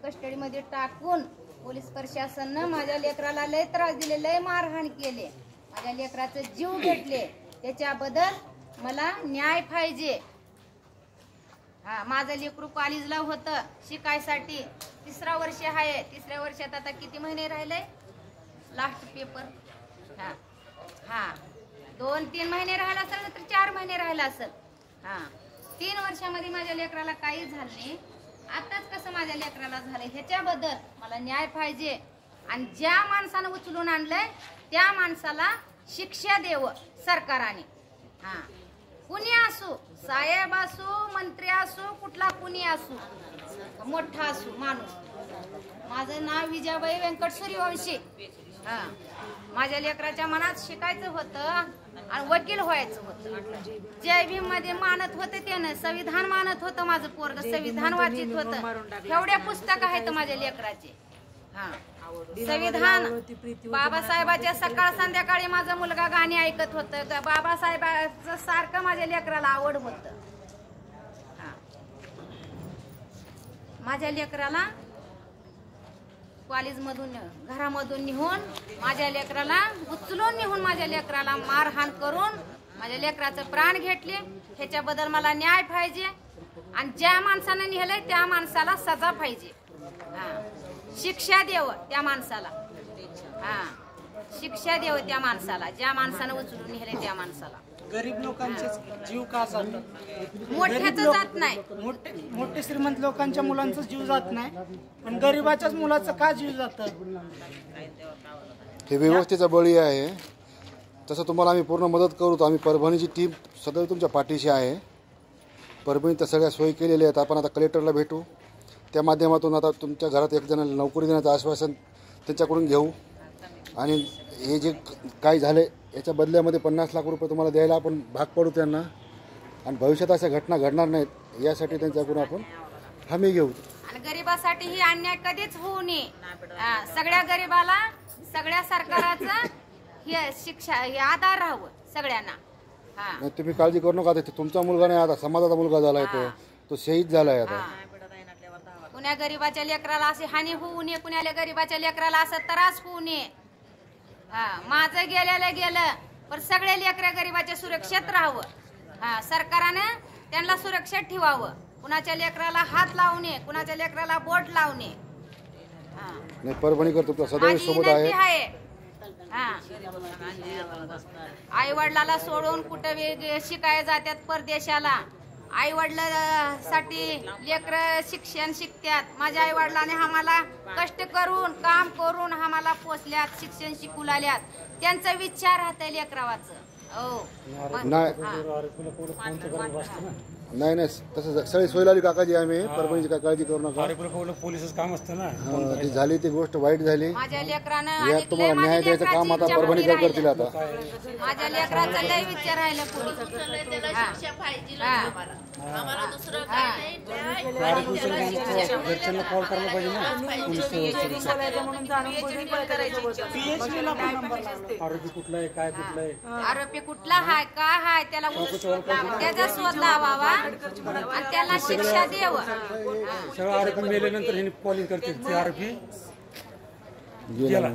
कस्टडीमध्ये टाकून पोलीस प्रशासनानं माझ्या लेकराला लय त्रास दिले, लय मारहाण केले, माझ्या लेकराचे जीव घेतले. त्याच्याबद्दल मला न्याय पाहिजे. माझं लेकरू कॉलेजला होतं शिकायसाठी, 3रा वर्ष आहे. 3ऱ्या वर्षात आता किती महिने राहिले? Last paper. 2-3 महिने राहिला असेल, तर 4 महिने राहिला असेल. 3 वर्षामध्ये माझ्या लेकराला काही झालं नाही. आताच कसं माझ्या लेकराला झालं, ह्याच्याबद्दल मला न्याय पाहिजे. आणि ज्या माणसानं उचलून आणलंय त्या माणसाला शिक्षा द्यावं सरकारने. कुणी असू, साहेब असू, मंत्री असू, कुठला कुणी असू, मोठा असू माणूस. माझं नाव विजयाबाई व्यंकट सूर्यवंशी. माझ्या लेकराच्या मनात शिकायचं होतं आणि वकील व्हायचं होतं. जय भीम मध्ये मानत होते त्यानं, संविधान मानत होतं माझं पोरग, संविधान वाचित होतं. एवढ्या पुस्तक आहेत माझ्या लेकराचे. संविधान, बाबासाहेबाच्या सकाळ संध्याकाळी माझा मुलगा गाणी ऐकत होतं. बाबासाहेबांचं सारखं माझ्या लेकराला आवड होत. माझ्या लेकराला कॉलेजमधून, घरामधून निघून माझ्या लेकराला उचलून निघून माझ्या लेकराला मारहाण करून माझ्या लेकराचं प्राण घेतले. ह्याच्याबद्दल मला न्याय पाहिजे. आणि ज्या माणसानं नेलंय त्या माणसाला सजा पाहिजे. शिक्षा द्यावं त्या माणसाला. शिक्षा द्यावं त्या माणसाला, ज्या माणसानं उचलून नेलंय त्या माणसाला. गरीब लोकांचे जीव का जातात? मोठ्याचं जात नाही. मोठे श्रीमंत लोकांच्या मुलांचा जीव जात नाही, पण गरीबाच्याच मुलाचं का जीव जातं? हे व्यवस्थेचा बळी आहे. तसं तुम्हाला आम्ही पूर्ण मदत करू. आम्ही परभणीची टीम सदैव तुमच्या पाठीशी आहे. परभणीत सगळ्या सोयी केलेल्या आहेत. आपण आता कलेक्टरला भेटू, त्या माध्यमातून आता तुमच्या घरात एक जणांना नोकरी देण्याचं आश्वासन त्यांच्याकडून घेऊ. आणि हे जे काय झाले याच्या बदल्यामध्ये 50 लाख रुपये तुम्हाला द्यायला आपण भाग पडू त्यांना. आणि भविष्यात अशा घटना घडणार नाहीत यासाठी त्यांच्याकडून आपण हमी घेऊ. आणि गरिबासाठी ही अन्याय कधीच होऊ नये. सगळ्या गरिबाला सगळ्या सरकाराचं हे शिक्षा, हे आधार राहावं सगळ्यांना. तुम्ही काळजी करू नका. तुमचा मुलगा नाही, आता समाजाचा मुलगा झालाय, तो शहीद झालाय. आता कुण्या गरीबाच्या लेकराला अशी हानी होऊ नये, कुण्याला गरीबाच्या लेकराला असं त्रास होऊ नये. माझं गेलेलं गेलं, पण सगळे लेकरं गरीबाच्या सुरक्षेत राहावं. सरकारनं त्यांना सुरक्षेत ठेवावं. कुणाच्या लेकराला हात लावू नये, कुणाच्या लेकराला बोट लावू नये. नाही, परभणीकर तुमच्या सदैव सोबत आहे. आई वडिलाला सोडून कुठे शिकायला जातात परदेशाला. आई वडिलांसाठी लेकर शिक्षण शिकतात. माझ्या आई वडिलांनी आम्हाला कष्ट करून, काम करून आम्हाला पोचल्यात, शिक्षण शिकू लागल्यात. त्यांचा विचार राहतंय लेकरावाचं. नाही नाही, तसं सगळी सोय लावली काकाजी. आम्ही परभणीची काय काळजी करू नका. पोलिसच काम असतं ना. ती झाली, ती गोष्ट वाईट झाली. माझ्या लेकरानं यात तुम्हाला न्याय द्यायचं काम आता परभणीकर करतील. आता माझ्या लेकराचा लय विचार राहिला. घरच्यांना कॉल करायला पाहिजे ना. आरोपी कुठला आहे, काय कुठला आहे, आरोपी कुठला हाय, काय हाय, त्याला त्याचा शोध लावावा आणि त्याला शिक्षा द्यावं. सगळं आरोपी मेल्यानंतर हे कॉलिंग करते. ते आरोपी गेला.